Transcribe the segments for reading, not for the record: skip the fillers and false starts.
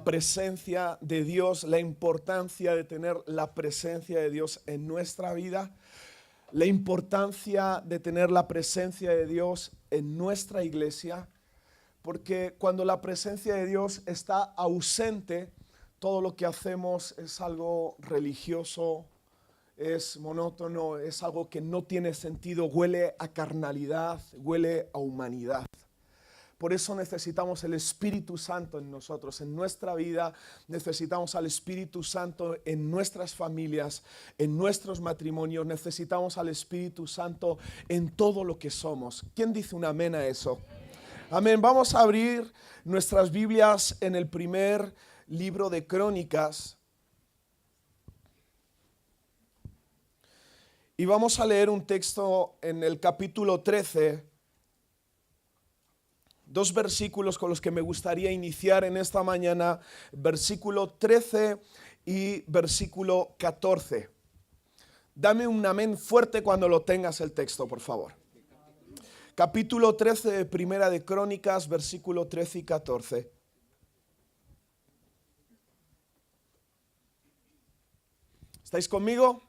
presencia de Dios, la importancia de tener la presencia de Dios en nuestra vida, la importancia de tener la presencia de Dios en nuestra iglesia, porque cuando la presencia de Dios está ausente, todo lo que hacemos es algo religioso, es monótono, es algo que no tiene sentido, huele a carnalidad, huele a humanidad. Por eso necesitamos el Espíritu Santo en nosotros, en nuestra vida. Necesitamos al Espíritu Santo en nuestras familias, en nuestros matrimonios. Necesitamos al Espíritu Santo en todo lo que somos. ¿Quién dice un amén a eso? Amén. Vamos a abrir nuestras Biblias en el primer libro de Crónicas. Y vamos a leer un texto en el capítulo 13. Dos versículos con los que me gustaría iniciar en esta mañana, versículo 13 y versículo 14. Dame un amén fuerte cuando lo tengas el texto, por favor. Capítulo 13 de Primera de Crónicas, versículo 13 y 14. ¿Estáis conmigo?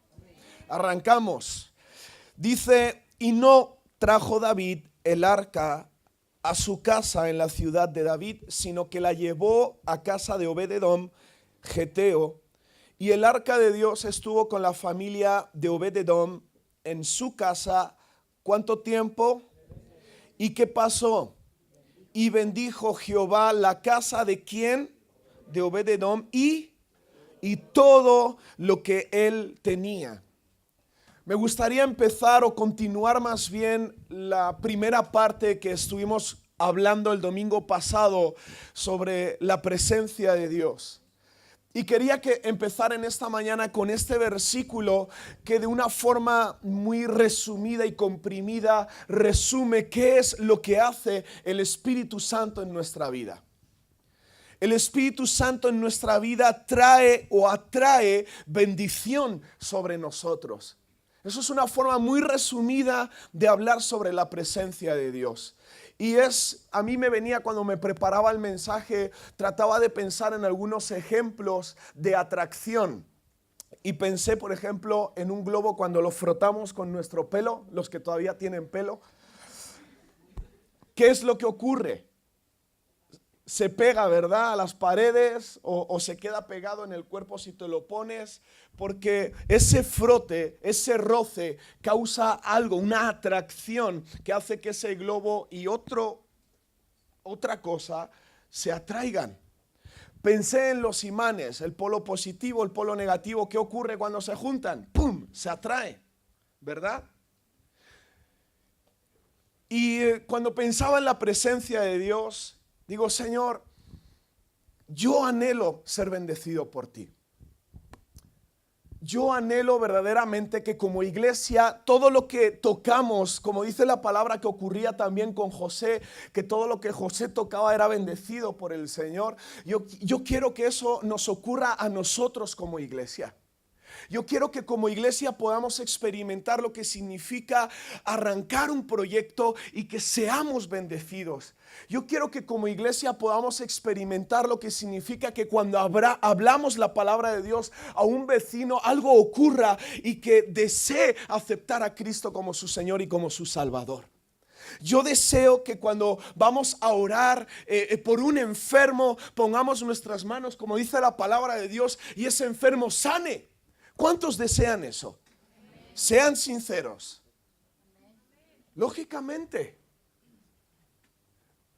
Arrancamos. Dice, y no trajo David el arca a su casa en la ciudad de David, sino que la llevó a casa de Obed-edom, geteo, y el arca de Dios estuvo con la familia de Obed-edom en su casa. ¿Cuánto tiempo? ¿Y qué pasó? Y bendijo Jehová la casa de ¿quién? De Obed-edom y todo lo que él tenía. Me gustaría empezar o continuar más bien la primera parte que estuvimos hablando el domingo pasado sobre la presencia de Dios. Y quería que empezar en esta mañana con este versículo que de una forma muy resumida y comprimida resume qué es lo que hace el Espíritu Santo en nuestra vida. El Espíritu Santo en nuestra vida trae o atrae bendición sobre nosotros. Eso es una forma muy resumida de hablar sobre la presencia de Dios. Y a mí me venía cuando me preparaba el mensaje, trataba de pensar en algunos ejemplos de atracción. Y pensé, por ejemplo, en un globo cuando lo frotamos con nuestro pelo, los que todavía tienen pelo. ¿Qué es lo que ocurre? Se pega, ¿verdad?, a las paredes o se queda pegado en el cuerpo si te lo pones, porque ese frote, ese roce causa algo, una atracción que hace que ese globo y otra cosa se atraigan. Pensé en los imanes, el polo positivo, el polo negativo. ¿Qué ocurre cuando se juntan? ¡Pum! Se atrae, ¿verdad? Y cuando pensaba en la presencia de Dios, digo, Señor, yo anhelo ser bendecido por ti. Yo anhelo verdaderamente que como iglesia todo lo que tocamos, como dice la palabra que ocurría también con José, que todo lo que José tocaba era bendecido por el Señor. Yo quiero que eso nos ocurra a nosotros como iglesia. Yo quiero que como iglesia podamos experimentar lo que significa arrancar un proyecto y que seamos bendecidos. Yo quiero que como iglesia podamos experimentar lo que significa que cuando hablamos la palabra de Dios a un vecino, algo ocurra y que desee aceptar a Cristo como su Señor y como su Salvador. Yo deseo que cuando vamos a orar por un enfermo, pongamos nuestras manos, como dice la palabra de Dios, y ese enfermo sane. ¿Cuántos desean eso? Sean sinceros. Lógicamente.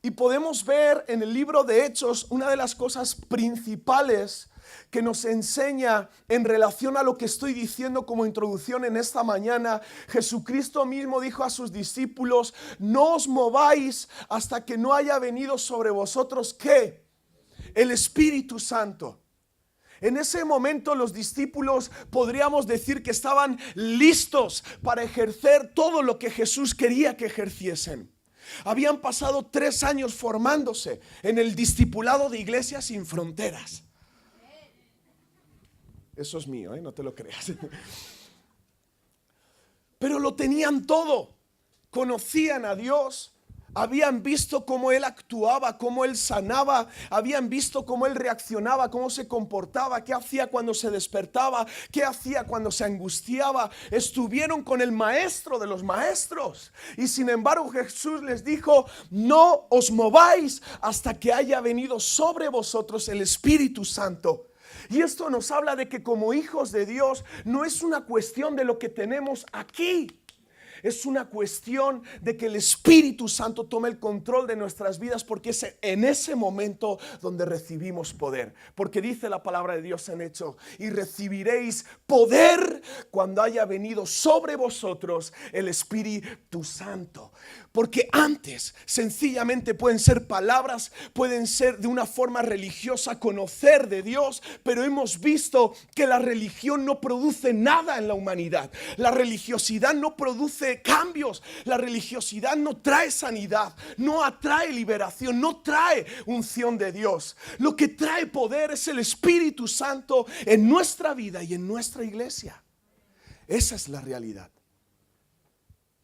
Y podemos ver en el libro de Hechos una de las cosas principales que nos enseña en relación a lo que estoy diciendo como introducción en esta mañana. Jesucristo mismo dijo a sus discípulos, no os mováis hasta que no haya venido sobre vosotros, ¿qué? El Espíritu Santo. En ese momento los discípulos podríamos decir que estaban listos para ejercer todo lo que Jesús quería que ejerciesen. Habían pasado 3 años formándose en el discipulado de Iglesia Sin Fronteras. Eso es mío, no te lo creas. Pero lo tenían todo. Conocían a Dios, Habían visto cómo Él actuaba, cómo Él sanaba, habían visto cómo Él reaccionaba, cómo se comportaba, qué hacía cuando se despertaba, qué hacía cuando se angustiaba. Estuvieron con el maestro de los maestros. Y sin embargo Jesús les dijo: no os mováis hasta que haya venido sobre vosotros el Espíritu Santo. Y esto nos habla de que como hijos de Dios no es una cuestión de lo que tenemos aquí. Es una cuestión de que el Espíritu Santo tome el control de nuestras vidas, porque es en ese momento donde recibimos poder. Porque dice la palabra de Dios en Hechos: y recibiréis poder cuando haya venido sobre vosotros el Espíritu Santo. Porque antes sencillamente pueden ser palabras, pueden ser de una forma religiosa conocer de Dios, pero hemos visto que la religión no produce nada en la humanidad. La religiosidad no produce cambios, la religiosidad no trae sanidad, no atrae liberación, no trae unción de Dios. Lo que trae poder es el Espíritu Santo en nuestra vida y en nuestra iglesia. Esa es la realidad.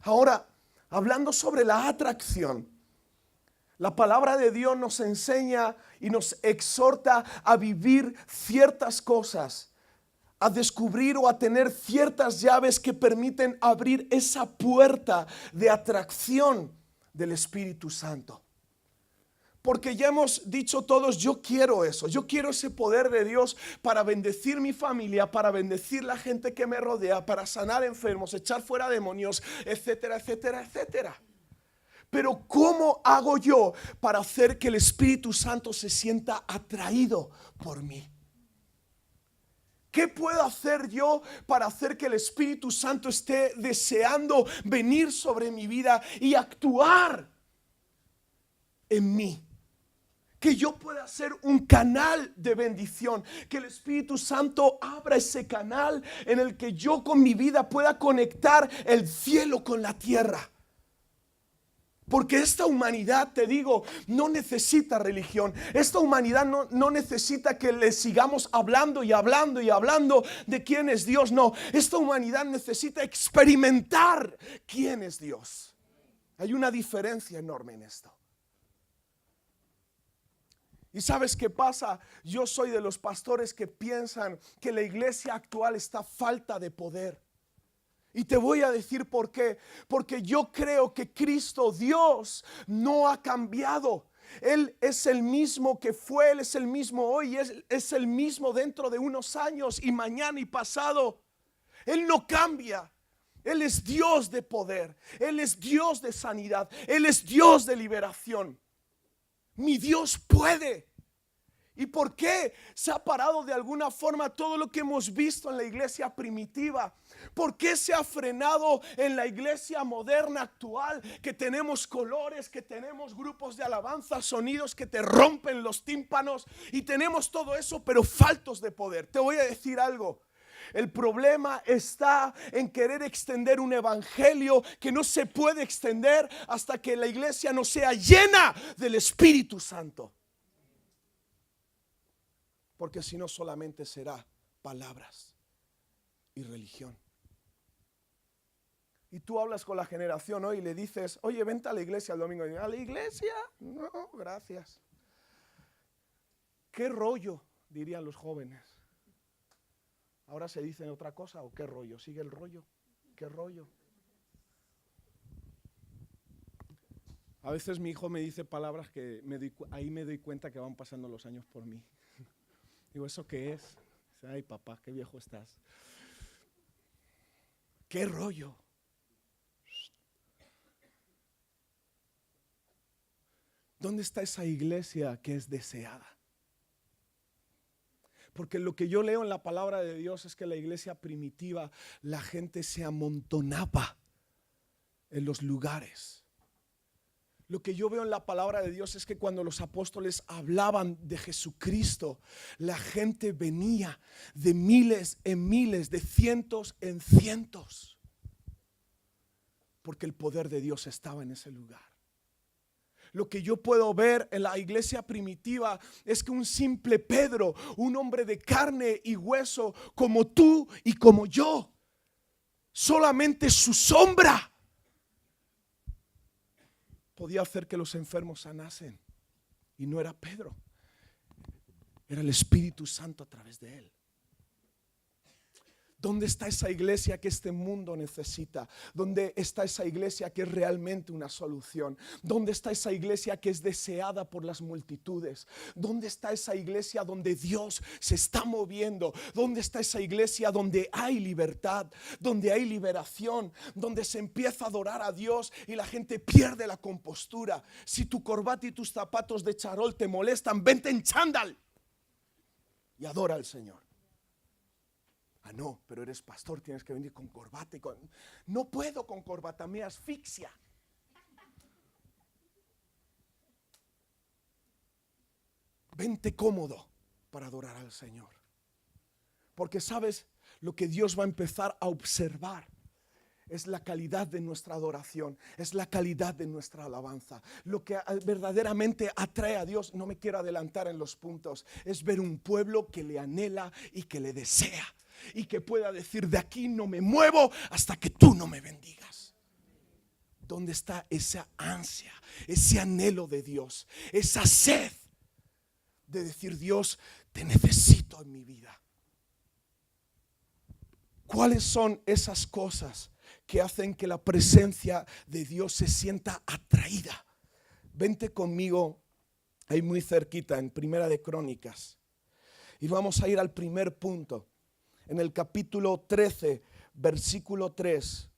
Ahora, hablando sobre la atracción, la palabra de Dios nos enseña y nos exhorta a vivir ciertas cosas, a descubrir o a tener ciertas llaves que permiten abrir esa puerta de atracción del Espíritu Santo. Porque ya hemos dicho todos: yo quiero eso, yo quiero ese poder de Dios para bendecir mi familia, para bendecir la gente que me rodea, para sanar enfermos, echar fuera demonios, etcétera, etcétera, etcétera. Pero ¿cómo hago yo para hacer que el Espíritu Santo se sienta atraído por mí? ¿Qué puedo hacer yo para hacer que el Espíritu Santo esté deseando venir sobre mi vida y actuar en mí? Que yo pueda ser un canal de bendición, que el Espíritu Santo abra ese canal en el que yo con mi vida pueda conectar el cielo con la tierra. Porque esta humanidad, te digo, no necesita religión. Esta humanidad no necesita que le sigamos hablando y hablando y hablando de quién es Dios. No, esta humanidad necesita experimentar quién es Dios. Hay una diferencia enorme en esto. ¿Y sabes qué pasa? Yo soy de los pastores que piensan que la iglesia actual está falta de poder. Y te voy a decir por qué. Porque yo creo que Cristo, Dios, no ha cambiado. Él es el mismo que fue, Él es el mismo hoy, es el mismo dentro de unos años y mañana y pasado. Él no cambia. Él es Dios de poder, Él es Dios de sanidad, Él es Dios de liberación. Mi Dios puede. ¿Y por qué se ha parado de alguna forma todo lo que hemos visto en la iglesia primitiva? ¿Por qué se ha frenado en la iglesia moderna actual? Que tenemos colores, que tenemos grupos de alabanza, sonidos que te rompen los tímpanos y tenemos todo eso, pero faltos de poder. Te voy a decir algo. El problema está en querer extender un evangelio que no se puede extender hasta que la iglesia no sea llena del Espíritu Santo. Porque si no, solamente será palabras y religión. Y tú hablas con la generación hoy y le dices: oye, vente a la iglesia el domingo. ¿A la iglesia? No, gracias. ¿Qué rollo?, dirían los jóvenes. Ahora se dicen otra cosa. ¿O qué rollo? ¿Sigue el rollo? ¿Qué rollo? A veces mi hijo me dice palabras que ahí me doy cuenta que van pasando los años por mí. Digo, ¿eso qué es? Dice: ay, papá, qué viejo estás. ¿Qué rollo? ¿Dónde está esa iglesia que es deseada? Porque lo que yo leo en la palabra de Dios es que la iglesia primitiva, la gente se amontonaba en los lugares. Lo que yo veo en la palabra de Dios es que cuando los apóstoles hablaban de Jesucristo, la gente venía de miles en miles, de cientos en cientos, porque el poder de Dios estaba en ese lugar. Lo que yo puedo ver en la iglesia primitiva es que un simple Pedro, un hombre de carne y hueso como tú y como yo, solamente su sombra podía hacer que los enfermos sanasen. Y no era Pedro, era el Espíritu Santo a través de él. ¿Dónde está esa iglesia que este mundo necesita? ¿Dónde está esa iglesia que es realmente una solución? ¿Dónde está esa iglesia que es deseada por las multitudes? ¿Dónde está esa iglesia donde Dios se está moviendo? ¿Dónde está esa iglesia donde hay libertad? Donde hay liberación, donde se empieza a adorar a Dios y la gente pierde la compostura. Si tu corbata y tus zapatos de charol te molestan, vente en chándal y adora al Señor. Ah, no, pero eres pastor, tienes que venir con corbata. No puedo con corbata, me asfixia. Vente cómodo para adorar al Señor. Porque sabes, lo que Dios va a empezar a observar es la calidad de nuestra adoración, es la calidad de nuestra alabanza. Lo que verdaderamente atrae a Dios, no me quiero adelantar en los puntos, es ver un pueblo que le anhela y que le desea. Y que pueda decir, de aquí no me muevo hasta que tú no me bendigas. ¿Dónde está esa ansia, ese anhelo de Dios, esa sed de decir, Dios, te necesito en mi vida? ¿Cuáles son esas cosas que hacen que la presencia de Dios se sienta atraída? Vente conmigo ahí muy cerquita en Primera de Crónicas y vamos a ir al primer punto. En el capítulo 13, versículo 3.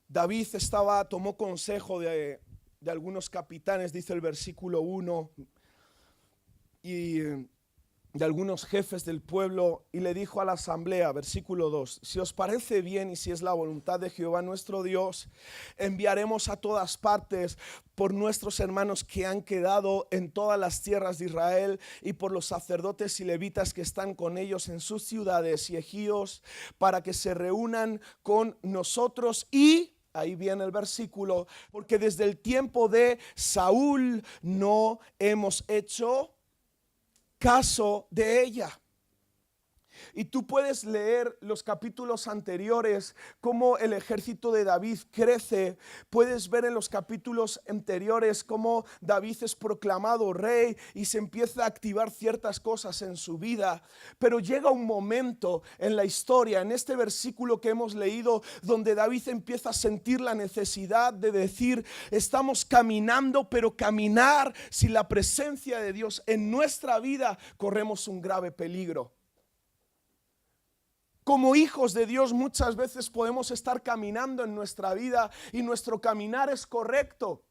David tomó consejo de algunos capitanes, dice el versículo 1, y de algunos jefes del pueblo, y le dijo a la asamblea, versículo 2, si os parece bien y si es la voluntad de Jehová nuestro Dios, enviaremos a todas partes por nuestros hermanos que han quedado en todas las tierras de Israel y por los sacerdotes y levitas que están con ellos en sus ciudades y ejíos, para que se reúnan con nosotros y... Ahí viene el versículo, porque desde el tiempo de Saúl no hemos hecho caso de ella. Y tú puedes leer los capítulos anteriores, cómo el ejército de David crece. Puedes ver en los capítulos anteriores cómo David es proclamado rey y se empieza a activar ciertas cosas en su vida. Pero llega un momento en la historia, en este versículo que hemos leído, donde David empieza a sentir la necesidad de decir, estamos caminando, pero caminar sin la presencia de Dios en nuestra vida, corremos un grave peligro. Como hijos de Dios muchas veces podemos estar caminando en nuestra vida y nuestro caminar es correcto.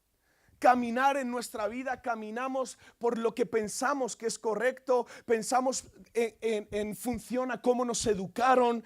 Caminar en nuestra vida, caminamos por lo que pensamos que es correcto, pensamos en función a cómo nos educaron,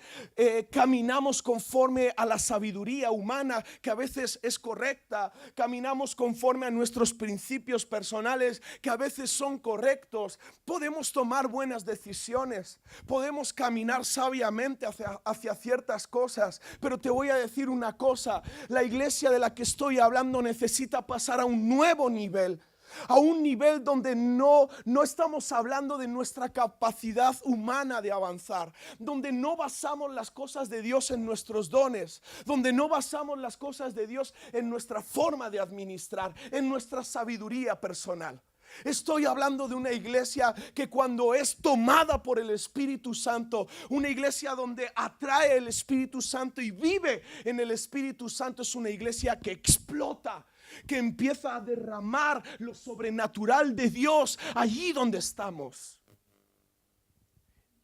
caminamos conforme a la sabiduría humana que a veces es correcta, caminamos conforme a nuestros principios personales que a veces son correctos, podemos tomar buenas decisiones, podemos caminar sabiamente hacia ciertas cosas, pero te voy a decir una cosa, la iglesia de la que estoy hablando necesita pasar a un nuevo nivel, a un nivel donde no estamos hablando de nuestra capacidad humana de avanzar, donde no basamos las cosas de Dios en nuestros dones, donde no basamos las cosas de Dios en nuestra forma de administrar, en nuestra sabiduría personal. Estoy hablando de una iglesia que cuando es tomada por el Espíritu Santo, una iglesia donde atrae el Espíritu Santo y vive en el Espíritu Santo, es una iglesia que explota, que empieza a derramar lo sobrenatural de Dios allí donde estamos.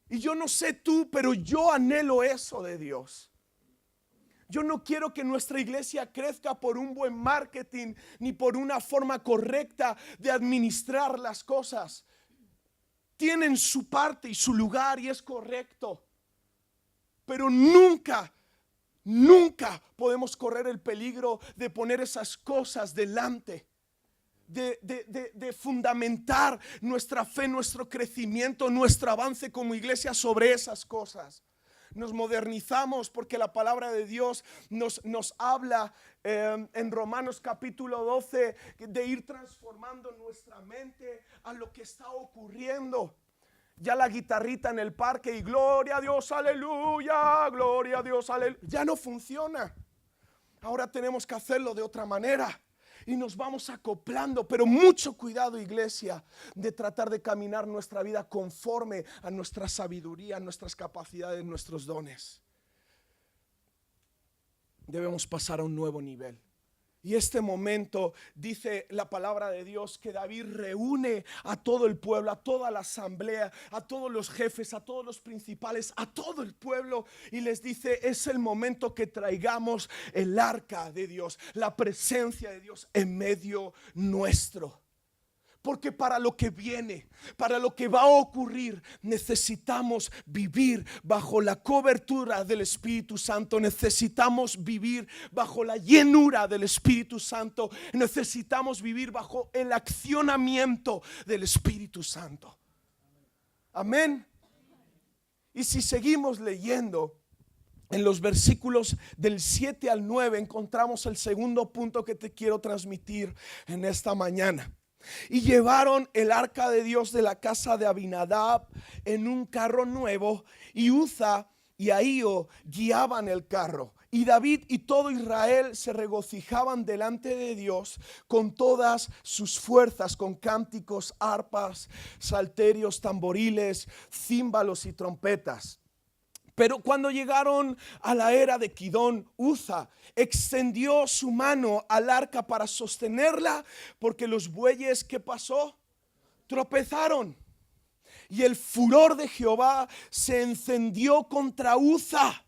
Y yo no sé tú, pero yo anhelo eso de Dios. Yo no quiero que nuestra iglesia crezca por un buen marketing ni por una forma correcta de administrar las cosas. Tienen su parte y su lugar y es correcto. Pero nunca podemos correr el peligro de poner esas cosas delante. De fundamentar nuestra fe, nuestro crecimiento, nuestro avance como iglesia sobre esas cosas. Nos modernizamos porque la palabra de Dios nos habla en Romanos capítulo 12 de ir transformando nuestra mente a lo que está ocurriendo. Ya la guitarrita en el parque y gloria a Dios, aleluya, gloria a Dios, aleluya, ya no funciona. ahora tenemos que hacerlo de otra manera. Y nos vamos acoplando, pero mucho cuidado, iglesia, de tratar de caminar nuestra vida conforme a nuestra sabiduría, a nuestras capacidades, nuestros dones. Debemos pasar a un nuevo nivel. Y este momento, dice la palabra de Dios, que David reúne a todo el pueblo, a toda la asamblea, a todos los jefes, a todos los principales, a todo el pueblo, y les dice: es el momento que traigamos el arca de Dios, la presencia de Dios en medio nuestro. Porque para lo que viene, para lo que va a ocurrir, necesitamos vivir bajo la cobertura del Espíritu Santo. Necesitamos vivir bajo la llenura del Espíritu Santo. Necesitamos vivir bajo el accionamiento del Espíritu Santo. Amén. Y si seguimos leyendo, en los versículos del 7 al 9 encontramos el segundo punto que te quiero transmitir en esta mañana. Y llevaron el arca de Dios de la casa de Abinadab en un carro nuevo, y Uza y Ahío guiaban el carro. Y David y todo Israel se regocijaban delante de Dios con todas sus fuerzas, con cánticos, arpas, salterios, tamboriles, címbalos y trompetas. Pero cuando llegaron a la era de Kidón, Uza extendió su mano al arca para sostenerla, porque los bueyes, ¿qué pasó? Tropezaron. Y el furor de Jehová se encendió contra Uza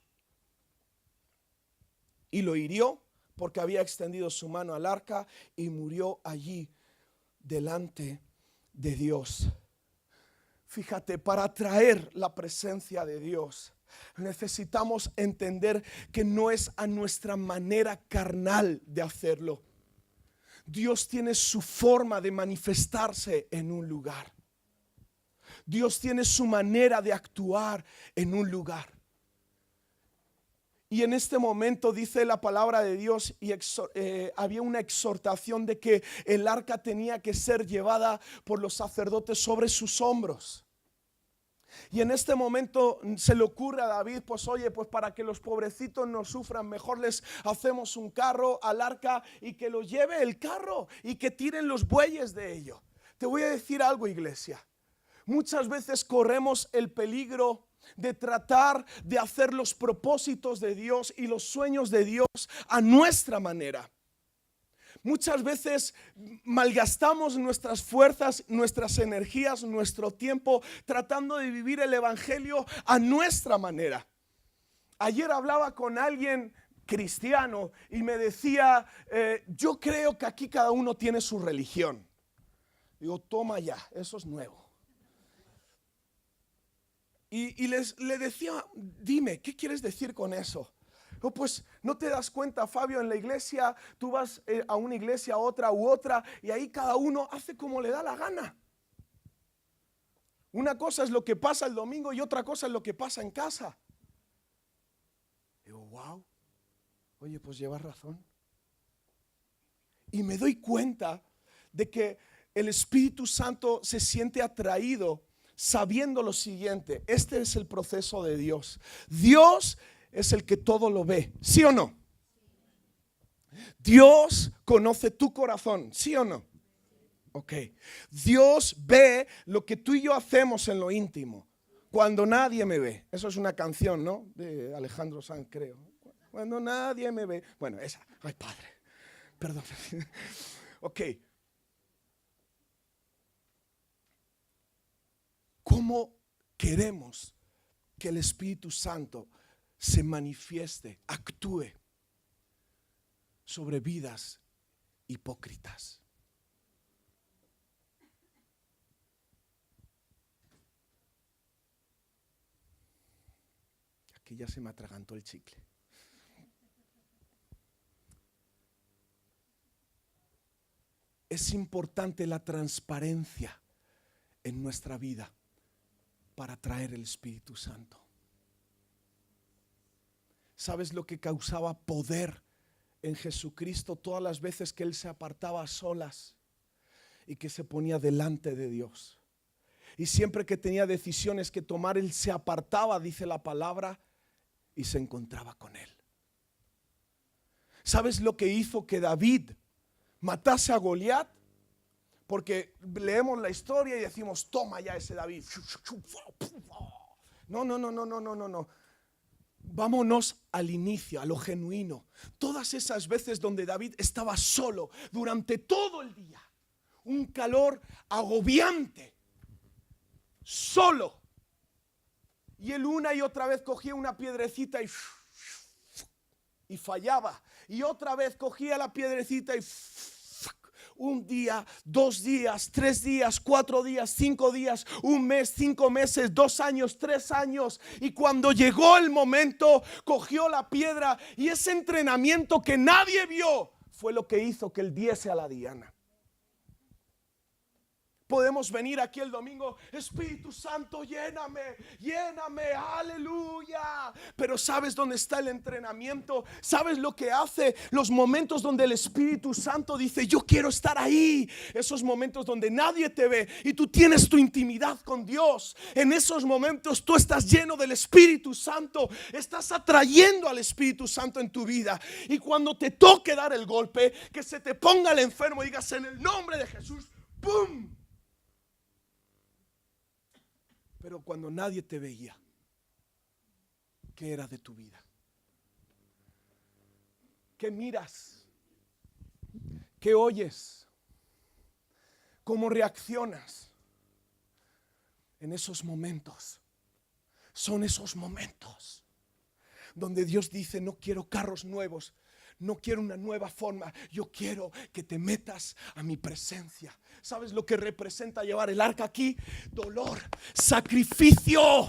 y lo hirió, porque había extendido su mano al arca, y murió allí delante de Dios. Fíjate, para traer la presencia de Dios necesitamos entender que no es a nuestra manera carnal de hacerlo. Dios tiene su forma de manifestarse en un lugar. Dios tiene su manera de actuar en un lugar. Y en este momento dice la palabra de Dios, y había una exhortación de que el arca tenía que ser llevada por los sacerdotes sobre sus hombros. Y en este momento se le ocurre a David, pues oye, pues para que los pobrecitos no sufran, mejor les hacemos un carro al arca y que lo lleve el carro y que tiren los bueyes de ello. Te voy a decir algo, iglesia. Muchas veces corremos el peligro de tratar de hacer los propósitos de Dios y los sueños de Dios a nuestra manera. Muchas veces malgastamos nuestras fuerzas, nuestras energías, nuestro tiempo tratando de vivir el evangelio a nuestra manera. Ayer hablaba con alguien cristiano y me decía, yo creo que aquí cada uno tiene su religión. Digo, toma ya, eso es nuevo. Y le decía, dime, ¿qué quieres decir con eso? Oh, pues no te das cuenta, Fabio, en la iglesia tú vas a una iglesia, a otra u otra, y ahí cada uno hace como le da la gana. Una cosa es lo que pasa el domingo y otra cosa es lo que pasa en casa. Digo, wow, oye, pues llevas razón. Y me doy cuenta de que el Espíritu Santo se siente atraído sabiendo lo siguiente: este es el proceso de Dios. Dios es el que todo lo ve, ¿sí o no? Dios conoce tu corazón, ¿sí o no? Ok. Dios ve lo que tú y yo hacemos en lo íntimo, cuando nadie me ve. Eso es una canción, ¿no? De Alejandro Sanz, creo. Cuando nadie me ve. Bueno, esa. Ay, padre, perdón. Ok. ¿Cómo queremos que el Espíritu Santo se manifieste, actúe sobre vidas hipócritas? Aquí ya se me atragantó el chicle. Es importante la transparencia en nuestra vida para traer el Espíritu Santo. ¿Sabes lo que causaba poder en Jesucristo todas las veces que Él se apartaba a solas y que se ponía delante de Dios? Y siempre que tenía decisiones que tomar, Él se apartaba, dice la palabra, y se encontraba con Él. ¿Sabes lo que hizo que David matase a Goliat? Porque leemos la historia y decimos, toma ya ese David. No. Vámonos al inicio, a lo genuino. Todas esas veces donde David estaba solo durante todo el día. Un calor agobiante. Solo. Y él una y otra vez cogía una piedrecita y fallaba. Y otra vez cogía la piedrecita y un día, 2 días, 3 días, 4 días, 5 días, 1 mes, 5 meses, 2 años, 3 años. Y cuando llegó el momento, cogió la piedra y ese entrenamiento que nadie vio fue lo que hizo que él diese a la diana. Podemos venir aquí el domingo, Espíritu Santo, lléname, aleluya. Pero ¿sabes dónde está el entrenamiento? ¿Sabes lo que hace? Los momentos donde el Espíritu Santo dice, yo quiero estar ahí. Esos momentos donde nadie te ve y tú tienes tu intimidad con Dios. En esos momentos tú estás lleno del Espíritu Santo. Estás atrayendo al Espíritu Santo en tu vida. Y cuando te toque dar el golpe, que se te ponga el enfermo y digas en el nombre de Jesús, ¡pum! Pero cuando nadie te veía, ¿qué era de tu vida? ¿Qué miras? ¿Qué oyes? ¿Cómo reaccionas? En esos momentos, son esos momentos donde Dios dice, no quiero carros nuevos. No quiero una nueva forma, yo quiero que te metas a mi presencia. ¿Sabes lo que representa llevar el arca aquí? Dolor, sacrificio.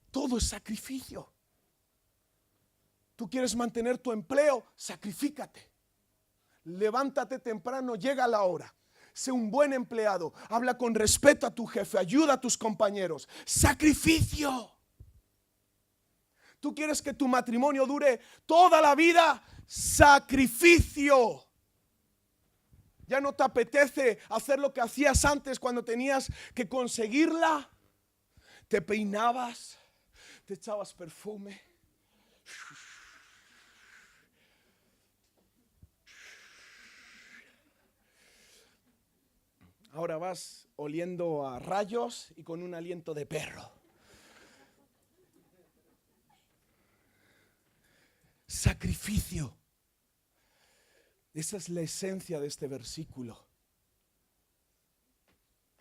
Todo es sacrificio. ¿Tú quieres mantener tu empleo? Sacrifícate. Levántate temprano, llega la hora. Sé un buen empleado, habla con respeto a tu jefe, ayuda a tus compañeros. Sacrificio. ¿Tú quieres que tu matrimonio dure toda la vida? Sacrificio. ¿Ya no te apetece hacer lo que hacías antes cuando tenías que conseguirla? Te peinabas, te echabas perfume. Ahora vas oliendo a rayos y con un aliento de perro. Sacrificio. Esa es la esencia de este versículo.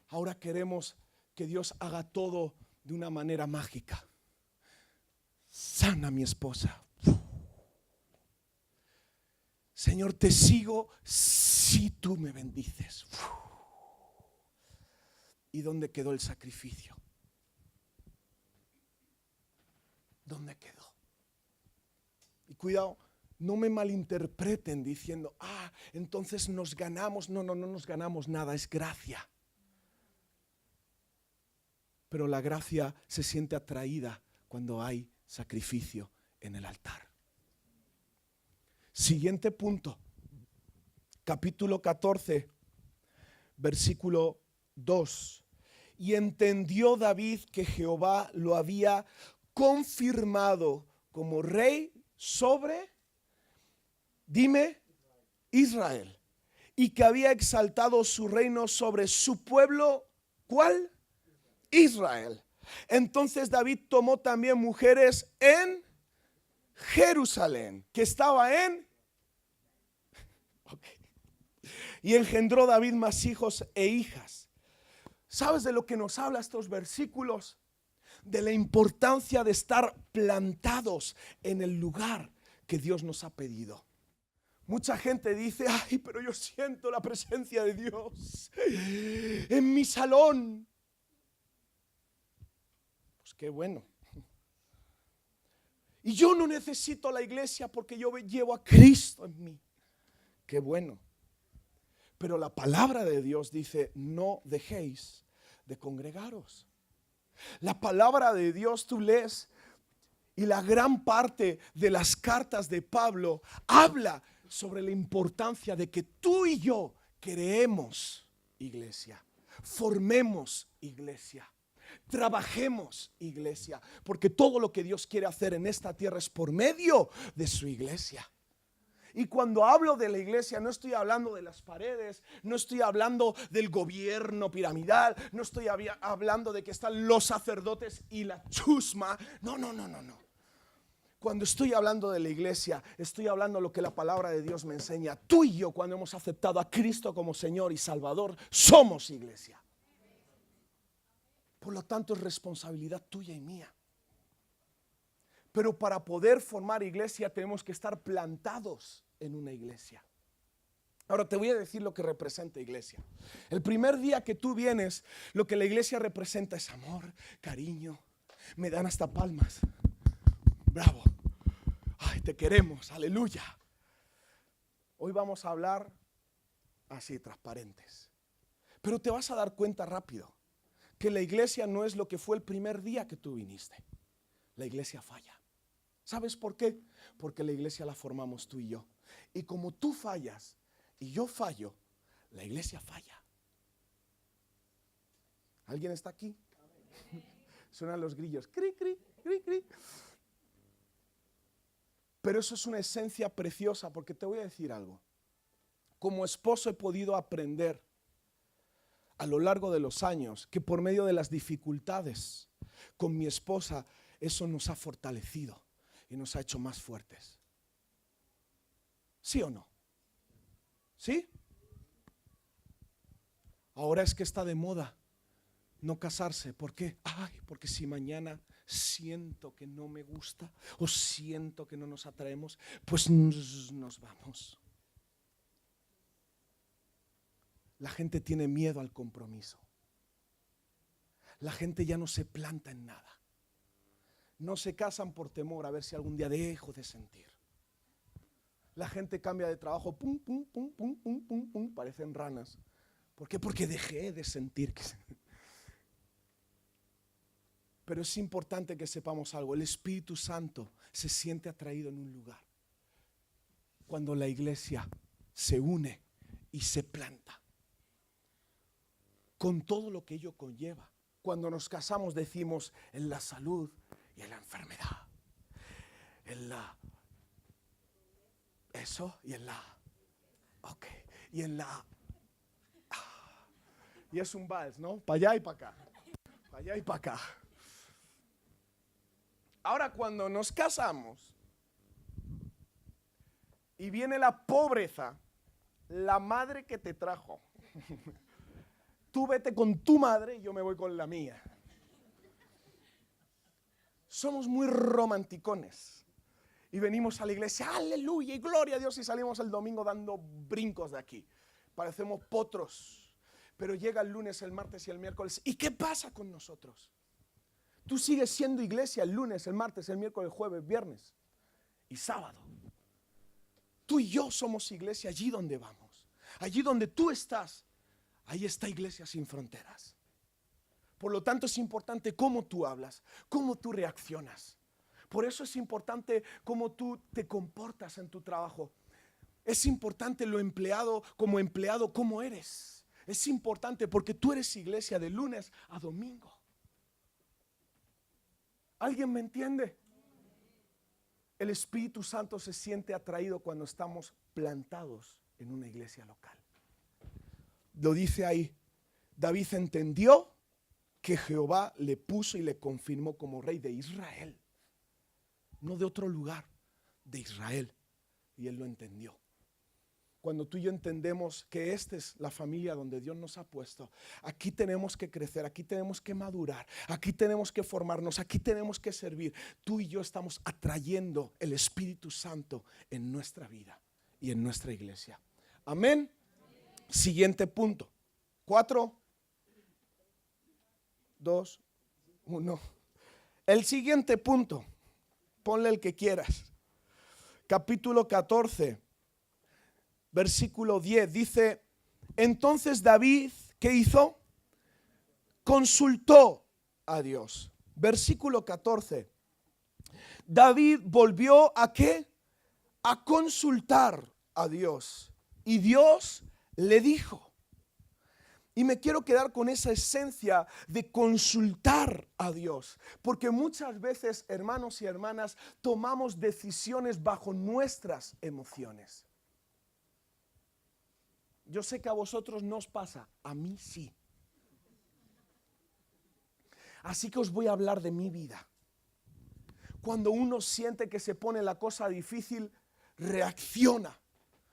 Ahora queremos que Dios haga todo de una manera mágica. Sana a mi esposa. Señor, te sigo si tú me bendices. ¿Y dónde quedó el sacrificio? ¿Dónde quedó? Y cuidado, no me malinterpreten diciendo, entonces nos ganamos. No nos ganamos nada, es gracia. Pero la gracia se siente atraída cuando hay sacrificio en el altar. Siguiente punto, capítulo 14, versículo 2. Y entendió David que Jehová lo había confirmado como rey sobre, dime, Israel, y que había exaltado su reino sobre su pueblo, ¿cuál? Israel. Entonces David tomó también mujeres en Jerusalén, que estaba en y engendró David más hijos e hijas. ¿Sabes de lo que nos habla estos versículos? De la importancia de estar plantados en el lugar que Dios nos ha pedido. Mucha gente dice, pero yo siento la presencia de Dios en mi salón. Pues qué bueno. Y yo no necesito la iglesia porque yo llevo a Cristo en mí. Qué bueno. Pero la palabra de Dios dice, no dejéis de congregaros. La palabra de Dios tú lees y la gran parte de las cartas de Pablo habla sobre la importancia de que tú y yo creemos iglesia, formemos iglesia. Trabajemos, iglesia, porque todo lo que Dios quiere hacer en esta tierra es por medio de su iglesia. Y cuando hablo de la iglesia, no estoy hablando de las paredes, no estoy hablando del gobierno piramidal, no estoy hablando de que están los sacerdotes y la chusma. No. Cuando estoy hablando de la iglesia, estoy hablando de lo que la palabra de Dios me enseña. Tú y yo, cuando hemos aceptado a Cristo como Señor y Salvador, somos iglesia. Por lo tanto, es responsabilidad tuya y mía. Pero para poder formar iglesia tenemos que estar plantados en una iglesia. Ahora te voy a decir lo que representa iglesia. El primer día que tú vienes, lo que la iglesia representa es amor, cariño. Me dan hasta palmas. Bravo. Ay, te queremos, aleluya. Hoy vamos a hablar así, transparentes. Pero te vas a dar cuenta rápido que la iglesia no es lo que fue el primer día que tú viniste. La iglesia falla. ¿Sabes por qué? Porque la iglesia la formamos tú y yo. Y como tú fallas y yo fallo, la iglesia falla. ¿Alguien está aquí? Suenan los grillos. Cri, cri, cri, cri. Pero eso es una esencia preciosa, porque te voy a decir algo. Como esposo he podido aprender a lo largo de los años que por medio de las dificultades con mi esposa, eso nos ha fortalecido y nos ha hecho más fuertes. ¿Sí o no? ¿Sí? Ahora es que está de moda no casarse. ¿Por qué? Ay, porque si mañana siento que no me gusta o siento que no nos atraemos, pues nos vamos. La gente tiene miedo al compromiso. La gente ya no se planta en nada. No se casan por temor a ver si algún día dejo de sentir. La gente cambia de trabajo, pum, pum, pum, pum, pum, pum, pum, parecen ranas. ¿Por qué? Porque dejé de sentir que... Pero es importante que sepamos algo. El Espíritu Santo se siente atraído en un lugar cuando la iglesia se une y se planta, con todo lo que ello conlleva. Cuando nos casamos decimos en la salud y en la enfermedad, en la... Eso y en la... Ok. Y en la... Y es un vals, ¿no? Para allá y para acá. Para allá y para acá. Ahora cuando nos casamos y viene la pobreza, la madre que te trajo, tú vete con tu madre y yo me voy con la mía. Somos muy romanticones y venimos a la iglesia, aleluya y gloria a Dios, y salimos el domingo dando brincos de aquí. Parecemos potros, pero llega el lunes, el martes y el miércoles. ¿Y qué pasa con nosotros? Tú sigues siendo iglesia el lunes, el martes, el miércoles, el jueves, viernes y sábado. Tú y yo somos iglesia allí donde vamos. Allí donde tú estás, ahí está Iglesia Sin Fronteras. Por lo tanto es importante cómo tú hablas, cómo tú reaccionas. Por eso es importante cómo tú te comportas en tu trabajo. Es importante lo empleado, cómo eres. Es importante porque tú eres iglesia de lunes a domingo. ¿Alguien me entiende? El Espíritu Santo se siente atraído cuando estamos plantados en una iglesia local. Lo dice ahí. David entendió que Jehová le puso y le confirmó como rey de Israel. No de otro lugar, de Israel. Y él lo entendió. Cuando tú y yo entendemos que esta es la familia donde Dios nos ha puesto, aquí tenemos que crecer, aquí tenemos que madurar, aquí tenemos que formarnos, aquí tenemos que servir. Tú y yo estamos atrayendo el Espíritu Santo en nuestra vida y en nuestra iglesia. Amén. Siguiente punto. 4, 2, 1. El siguiente punto, ponle el que quieras. Capítulo 14. Versículo 10 dice, entonces David, ¿qué hizo? Consultó a Dios. Versículo 14. David volvió ¿a qué? A consultar a Dios. Y Dios le dijo, Y me quiero quedar con esa esencia de consultar a Dios. Porque muchas veces, hermanos y hermanas, tomamos decisiones bajo nuestras emociones. Yo sé que a vosotros no os pasa, a mí sí. Así que os voy a hablar de mi vida. Cuando uno siente que se pone la cosa difícil, reacciona.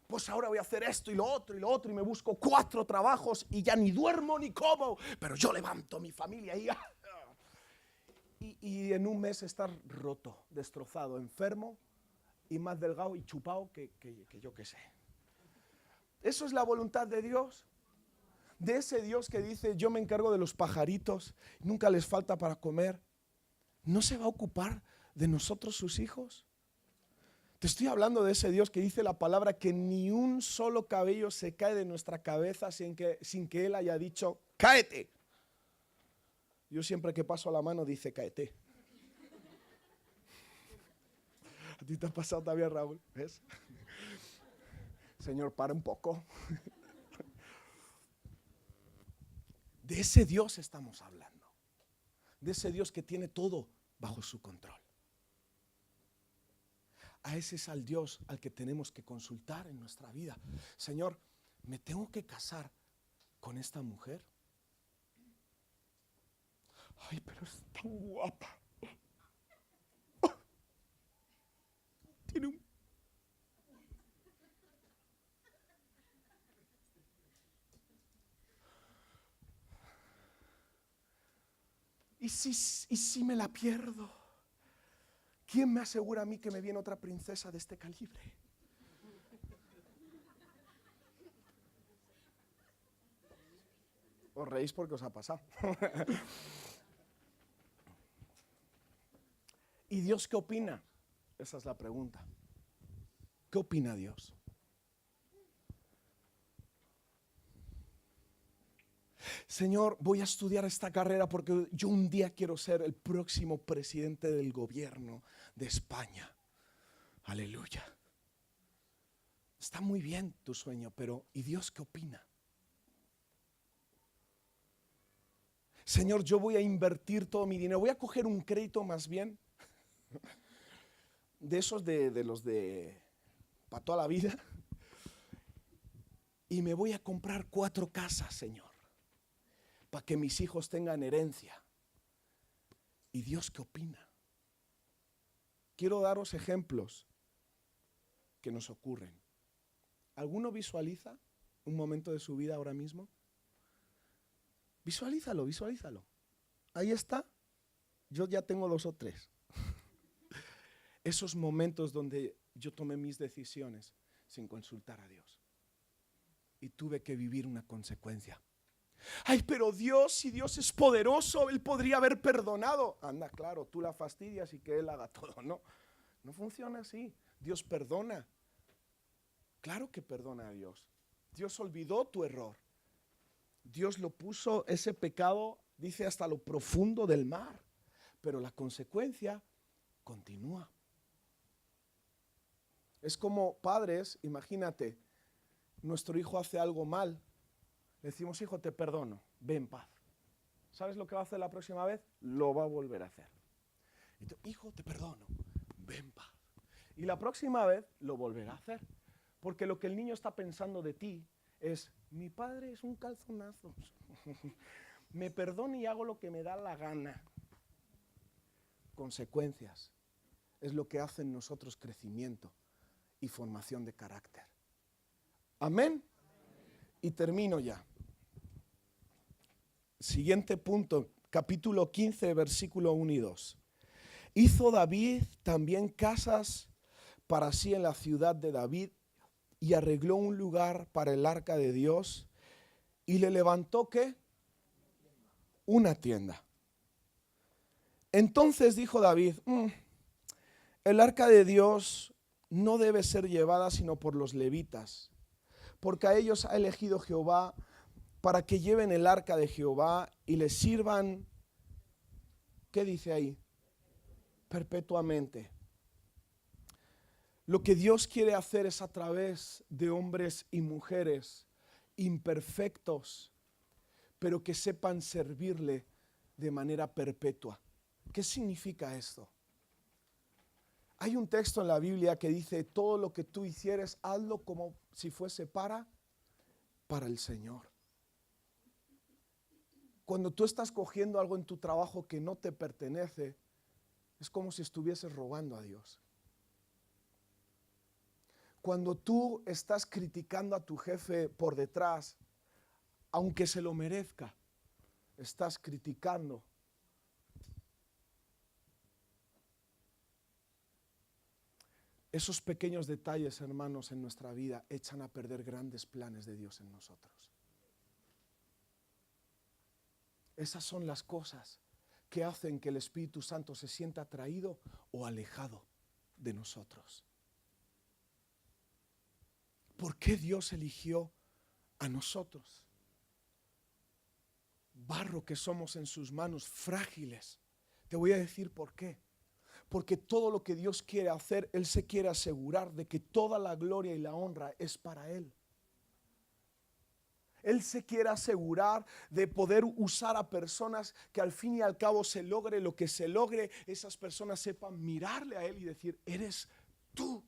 Pues ahora voy a hacer esto y lo otro y me busco 4 trabajos y ya ni duermo ni como, pero yo levanto mi familia y en un mes estar roto, destrozado, enfermo y más delgado y chupado que yo qué sé. ¿Eso es la voluntad de Dios? De ese Dios que dice, yo me encargo de los pajaritos, nunca les falta para comer. ¿No se va a ocupar de nosotros sus hijos? Te estoy hablando de ese Dios que dice la palabra que ni un solo cabello se cae de nuestra cabeza sin que Él haya dicho, cáete. Yo siempre que paso la mano dice, cáete. ¿A ti te ha pasado también, Raúl? ¿Ves? Señor, para un poco. De ese Dios estamos hablando. De ese Dios que tiene todo bajo su control. A ese es al Dios al que tenemos que consultar en nuestra vida. Señor, ¿me tengo que casar con esta mujer? Ay, pero es tan guapa. Tiene un... ¿Y si me la pierdo? ¿Quién me asegura a mí que me viene otra princesa de este calibre? Os reís porque os ha pasado. ¿Y Dios qué opina? Esa es la pregunta. ¿Qué opina Dios? Señor, voy a estudiar esta carrera porque yo un día quiero ser el próximo presidente del gobierno de España. Aleluya. Está muy bien tu sueño, pero ¿y Dios qué opina? Señor, yo voy a invertir todo mi dinero, voy a coger un crédito más bien, de esos de los de para toda la vida, y me voy a comprar 4 casas, Señor, para que mis hijos tengan herencia. ¿Y Dios qué opina? Quiero daros ejemplos que nos ocurren. ¿Alguno visualiza un momento de su vida ahora mismo? Visualízalo, visualízalo. Ahí está. Yo ya tengo 2 o 3. Esos momentos donde yo tomé mis decisiones sin consultar a Dios. Y tuve que vivir una consecuencia. Ay, pero Dios, si Dios es poderoso, Él podría haber perdonado. Anda, claro, tú la fastidias y que Él haga todo. No, no funciona así. Dios perdona. Claro que perdona a Dios. Dios olvidó tu error. Dios lo puso, ese pecado, dice, hasta lo profundo del mar. Pero la consecuencia continúa. Es como padres, imagínate, nuestro hijo hace algo mal. Le decimos, hijo, te perdono, ve en paz. ¿Sabes lo que va a hacer la próxima vez? Lo va a volver a hacer. Y tú, hijo, te perdono, ve en paz. Y la próxima vez lo volverá a hacer. Porque lo que el niño está pensando de ti es, mi padre es un calzonazo. Me perdono y hago lo que me da la gana. Consecuencias. Es lo que hace en nosotros crecimiento y formación de carácter. Amén. Y termino ya. Siguiente punto, capítulo 15, versículo 1 y 2. Hizo David también casas para sí en la ciudad de David y arregló un lugar para el arca de Dios y le levantó, ¿qué? Una tienda. Entonces dijo David, el arca de Dios no debe ser llevada sino por los levitas, porque a ellos ha elegido Jehová para que lleven el arca de Jehová y le sirvan, ¿qué dice ahí? Perpetuamente. Lo que Dios quiere hacer es a través de hombres y mujeres imperfectos, pero que sepan servirle de manera perpetua. ¿Qué significa esto? Hay un texto en la Biblia que dice, todo lo que tú hicieres, hazlo como si fuese para el Señor. Cuando tú estás cogiendo algo en tu trabajo que no te pertenece, es como si estuvieses robando a Dios. Cuando tú estás criticando a tu jefe por detrás, aunque se lo merezca, estás criticando. Esos pequeños detalles, hermanos, en nuestra vida echan a perder grandes planes de Dios en nosotros. Esas son las cosas que hacen que el Espíritu Santo se sienta atraído o alejado de nosotros. ¿Por qué Dios eligió a nosotros? Barro que somos en sus manos, frágiles. Te voy a decir por qué. Porque todo lo que Dios quiere hacer, Él se quiere asegurar de que toda la gloria y la honra es para Él. Él se quiere asegurar de poder usar a personas que al fin y al cabo se logre lo que se logre, esas personas sepan mirarle a Él y decir, eres tú.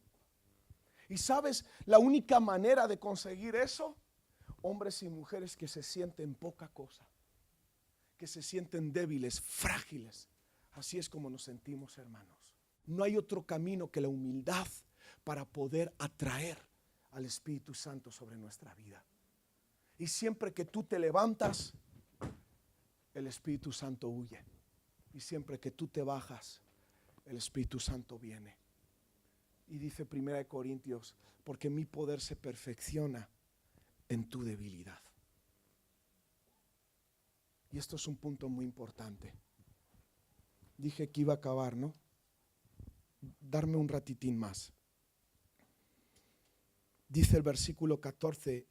Y sabes, la única manera de conseguir eso, hombres y mujeres que se sienten poca cosa, que se sienten débiles, frágiles. Así es como nos sentimos, hermanos. No hay otro camino que la humildad para poder atraer al Espíritu Santo sobre nuestra vida. Y siempre que tú te levantas, el Espíritu Santo huye. Y siempre que tú te bajas, el Espíritu Santo viene. Y dice 1 Corintios, porque mi poder se perfecciona en tu debilidad. Y esto es un punto muy importante. Dije que iba a acabar, ¿no? Darme un ratitín más. Dice el versículo 14,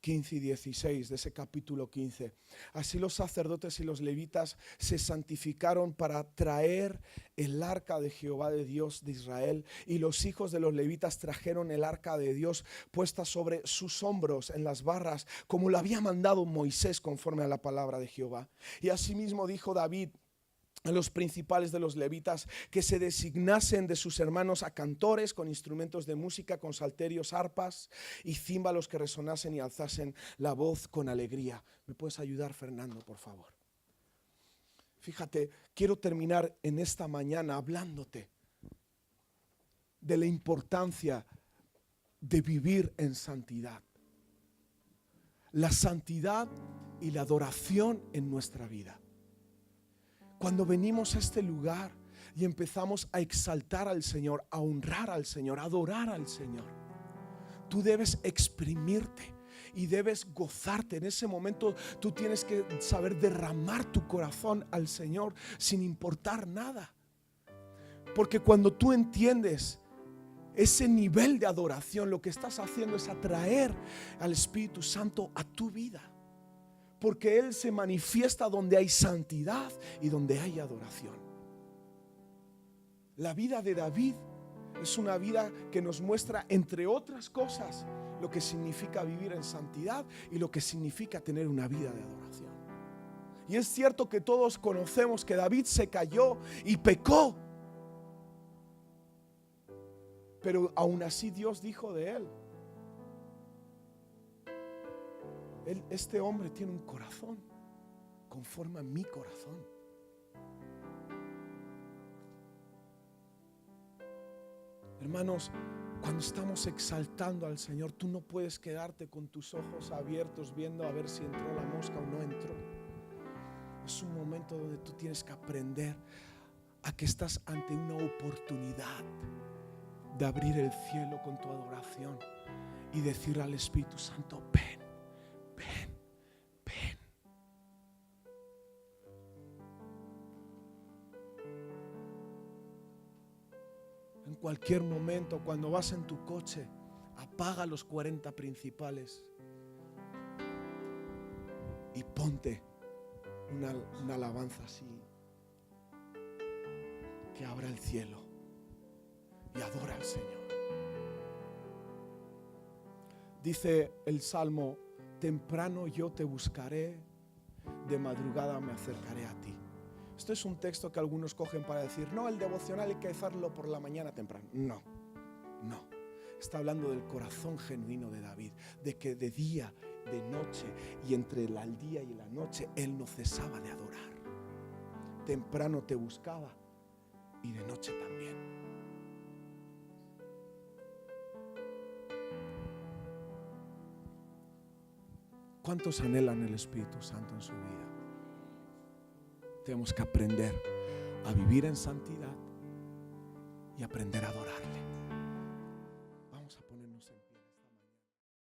15 y 16 de ese capítulo 15. Así los sacerdotes y los levitas se santificaron para traer el arca de Jehová de Dios de Israel, y los hijos de los levitas trajeron el arca de Dios puesta sobre sus hombros en las barras, como lo había mandado Moisés conforme a la palabra de Jehová. Y asimismo dijo David a los principales de los levitas que se designasen de sus hermanos a cantores con instrumentos de música, con salterios, arpas y címbalos que resonasen y alzasen la voz con alegría. ¿Me puedes ayudar, Fernando, por favor? Fíjate, quiero terminar en esta mañana hablándote de la importancia de vivir en santidad. La santidad y la adoración en nuestra vida. Cuando venimos a este lugar y empezamos a exaltar al Señor, a honrar al Señor, a adorar al Señor, tú debes exprimirte y debes gozarte. En ese momento tú tienes que saber derramar tu corazón al Señor sin importar nada. Porque cuando tú entiendes ese nivel de adoración, lo que estás haciendo es atraer al Espíritu Santo a tu vida. Porque Él se manifiesta donde hay santidad y donde hay adoración. La vida de David es una vida que nos muestra, entre otras cosas, lo que significa vivir en santidad y lo que significa tener una vida de adoración. Y es cierto que todos conocemos que David se cayó y pecó. Pero aún así Dios dijo de él, este hombre tiene un corazón conforme a mi corazón. Hermanos, cuando estamos exaltando al Señor, tú no puedes quedarte con tus ojos abiertos viendo a ver si entró la mosca o no entró. Es un momento donde tú tienes que aprender a que estás ante una oportunidad de abrir el cielo con tu adoración y decir al Espíritu Santo, ven, ven, ven. En cualquier momento, cuando vas en tu coche, apaga los 40 principales y ponte una alabanza así, que abra el cielo y adora al Señor. Dice el Salmo, temprano yo te buscaré de madrugada me acercaré a ti. Esto es un texto que algunos cogen para decir, no, el devocional hay que hacerlo por la mañana temprano. No. Está hablando del corazón genuino de David, de que de día, de noche y entre el día y la noche él no cesaba de adorar. Temprano te buscaba y de noche también. ¿Cuántos anhelan el Espíritu Santo en su vida? Tenemos que aprender a vivir en santidad y aprender a adorarle.